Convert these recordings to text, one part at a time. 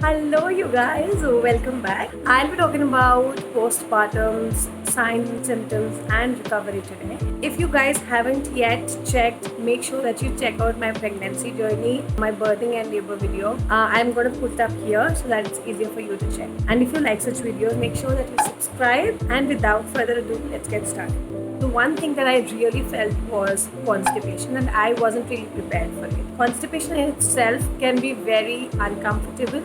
Hello, you guys. Welcome back. I'll be talking about postpartum signs, symptoms, and recovery today. If you guys haven't yet checked, make sure that you check out my pregnancy journey, my birthing and labor video. I'm going to put it up here so that it's easier for you to check. And if you like such videos, make sure that you subscribe. And without further ado, let's get started. The one thing that I really felt was constipation, and I wasn't really prepared for it. Constipation in itself can be very uncomfortable,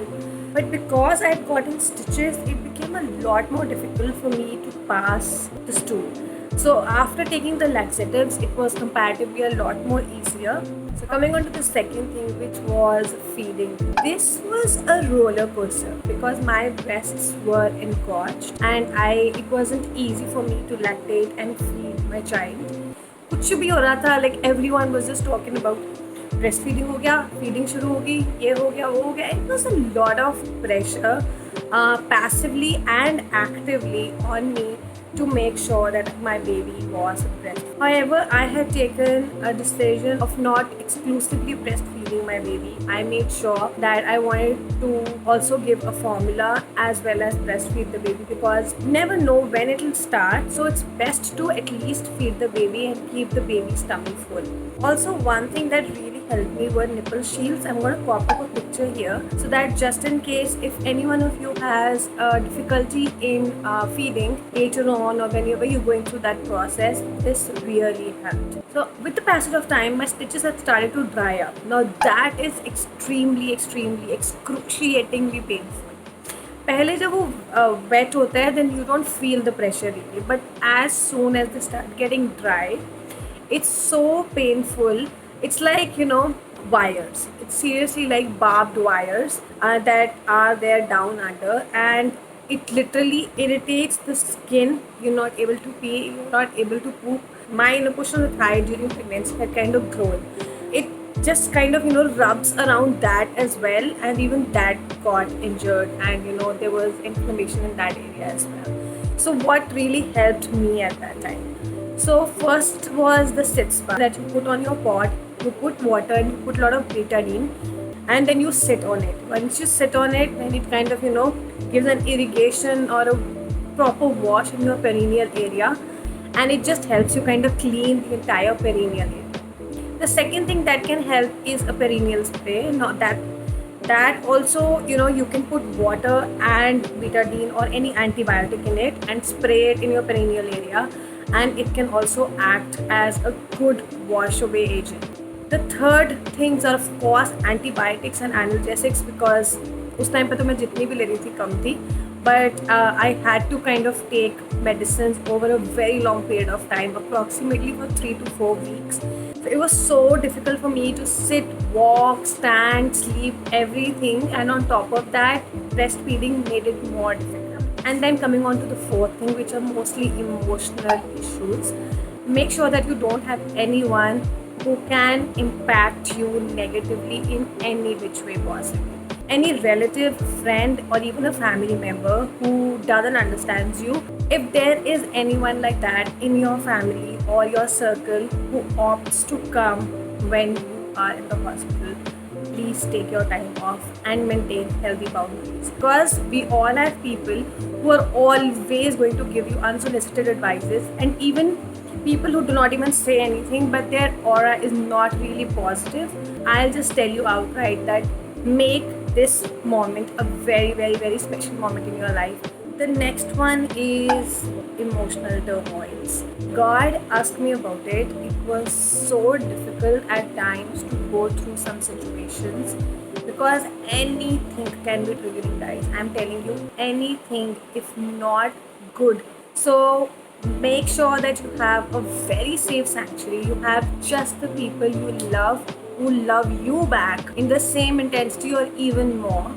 but because I had gotten stitches, it became a lot more difficult for me to pass the stool. So after taking the laxatives, it was comparatively a lot more easier. So coming on to the second thing, which was feeding. This was a roller coaster because my breasts were engorged and it wasn't easy for me to lactate and feed my child. कुछ भी हो रहा था, like everyone was just talking about breastfeeding हो गया, feeding शुरू हो गई, ये हो गया, वो हो गया. It was a lot of pressure, passively and actively on me to make sure that my baby was breastfed. However, I had taken a decision of not exclusively breastfeeding my baby. I made sure that I wanted to also give a formula as well as breastfeed the baby because you never know when it will start. So it's best to at least feed the baby and keep the baby's tummy full. Also, one thing that really helped me were nipple shields. I'm going to pop up a picture here so that just in case if any one of you has difficulty in feeding later on or whenever you're going through that process, this really helped. So with the passage of time, my stitches had started to dry up. Now that is extremely excruciatingly painful. पहले जब वो wet होता है, then you don't feel the pressure really, but as soon as they start getting dry, it's so painful. It's like, wires. It's seriously like barbed wires that are there down under, and it literally irritates the skin. You're not able to pee, you're not able to poop. My interposition of the thigh during pregnancy had kind of grown. It just kind of rubs around that as well, and even that got injured, and there was inflammation in that area as well. So what really helped me at that time? So first was the sit spa that you put on your pot. You put water and you put a lot of betadine, and then you sit on it. Once you sit on it, then it kind of gives an irrigation or a proper wash in your perineal area, and it just helps you kind of clean the entire perineal area. The second thing that can help is a perineal spray. Now that also you can put water and betadine or any antibiotic in it and spray it in your perineal area, and it can also act as a good wash away agent. The third things are of course antibiotics and analgesics, because उस time पे तो मैं जितनी भी ले रही थी कम थी, but I had to kind of take medicines over a very long period of time, approximately for 3 to 4 weeks. So it was so difficult for me to sit, walk, stand, sleep, everything, and on top of that, breastfeeding made it more difficult. And then coming on to the fourth thing, which are mostly emotional issues. Make sure that you don't have anyone who can impact you negatively in any which way possible. Any relative, friend, or even a family member who doesn't understand you. If there is anyone like that in your family or your circle who opts to come when you are in the hospital, please take your time off and maintain healthy boundaries, because we all have people who are always going to give you unsolicited advices, and even people who do not even say anything but their aura is not really positive. I'll just tell you outright that make this moment a very special moment in your life. The next one is emotional turmoils. God asked me about it. It was so difficult at times to go through some situations because anything can be triggering, guys. I'm telling you, anything if not good. So make sure that you have a very safe sanctuary. You have just the people you love who love you back in the same intensity or even more,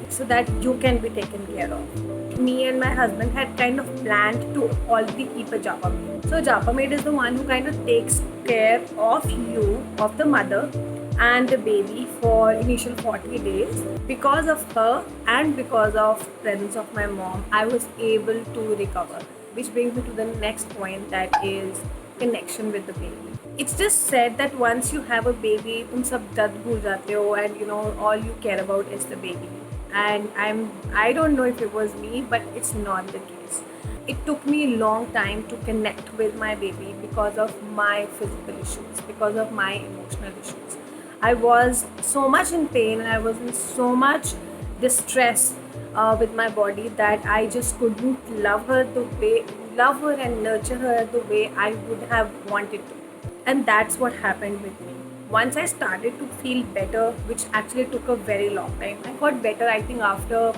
so that you can be taken care of. Me and my husband had kind of planned to already keep a Japa maid. So Japa maid is the one who kind of takes care of you, of the mother and the baby for initial 40 days. Because of her and because of presence of my mom, I was able to recover. Which brings me to the next point, that is connection with the baby. It's just said that once you have a baby, तुम सब दर्द भूल जाते हो, and all you care about is the baby. and I don't know if it was me, but it's not the case. It took me a long time to connect with my baby because of my physical issues, because of my emotional issues. I was so much in pain and I was in so much distress with my body that I just couldn't love her and nurture her the way I would have wanted to. And that's what happened with me. Once I started to feel better, which actually took a very long time, I got better, I think, after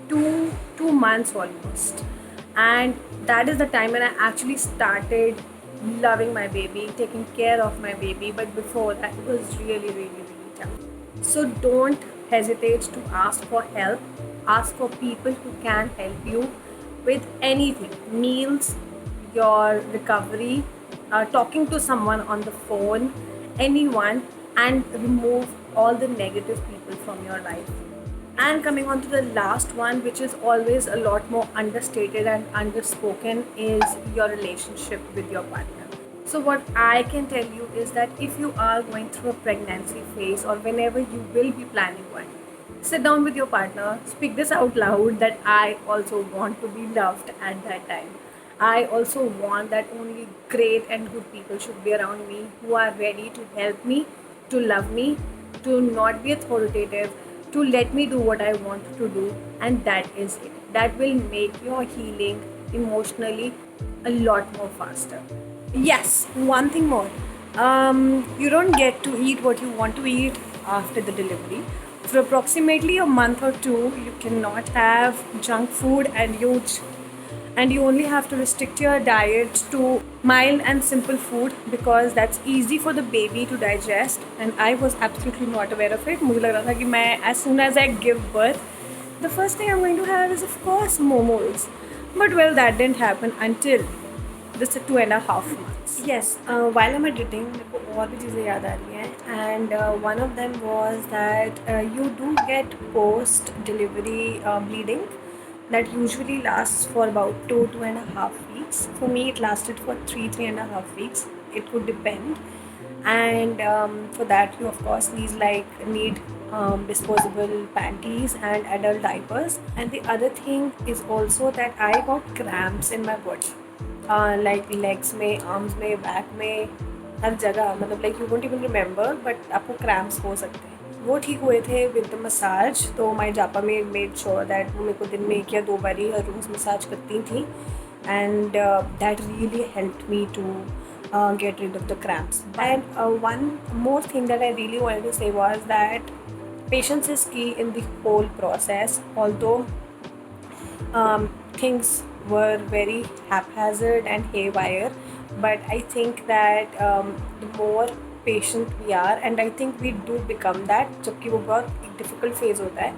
two months almost. And that is the time when I actually started loving my baby, taking care of my baby. But before that, it was really, really, really tough. So don't hesitate to ask for help. Ask for people who can help you with anything: meals, your recovery, talking to someone on the phone, anyone, and remove all the negative people from your life. And coming on to the last one, which is always a lot more understated and underspoken, is your relationship with your partner. So, what I can tell you is that if you are going through a pregnancy phase or whenever you will be planning one, sit down with your partner, speak this out loud that I also want to be loved at that time. I also want that only great and good people should be around me who are ready to help me, to love me, to not be authoritative, to let me do what I want to do, and that is it. That will make your healing emotionally a lot more faster. Yes, one thing more. You don't get to eat what you want to eat after the delivery. For approximately a month or two, you cannot have junk food, and you only have to restrict your diet to mild and simple food because that's easy for the baby to digest. And I was absolutely not aware of it. मुझे लग रहा था कि मैं as soon as I give birth, the first thing I'm going to have is of course momos. But well, that didn't happen until this 2.5 months. Yes, while I'm editing, मेरे को और भी चीज़ें याद आ रही हैं, and one of them was that you do get post delivery bleeding that usually lasts for about 2.5 weeks. For me, it lasted for 3.5 weeks. It would depend, and for that you of course need disposable panties and adult diapers. And the other thing is also that I got cramps in my body, like legs में, arms में, back में, हर जगह. मतलब like you won't even remember, but आपको cramps हो सकते हैं. वो ठीक हुए थे विद द मसाज. तो माई जापा में मेड श्योर दैट वो मेरे को दिन में 1 या 2 बार ही हर रोज़ मसाज करती थी, and that really helped me to get rid of the cramps. And one more thing that I really wanted to say was that patience is key in the whole process. Although things were very haphazard and haywire, but I think that the more patient we are, and I think we do become that, जबकि वो बहुत एक difficult phase होता है,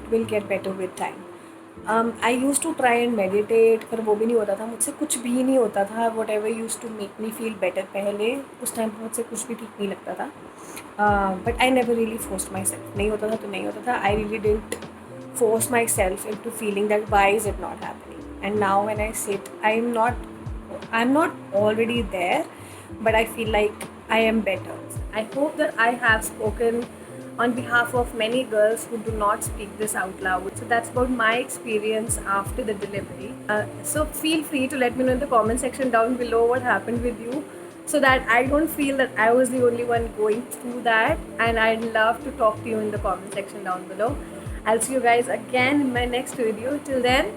it will get better with time. I used to try and meditate, पर वो भी नहीं होता था मुझसे, कुछ भी नहीं होता था. Whatever used to make me feel better पहले, उस टाइम पर मुझसे कुछ भी ठीक नहीं लगता था. But I never really forced myself. नहीं होता था तो नहीं होता था. I really didn't force myself into feeling that why is it not happening. And now when I sit, I'm not already there, but I feel like I am better. I hope that I have spoken on behalf of many girls who do not speak this out loud. So that's about my experience after the delivery. So feel free to let me know in the comment section down below what happened with you, so that I don't feel that I was the only one going through that. And I'd love to talk to you in the comment section down below. I'll see you guys again in my next video. Till then,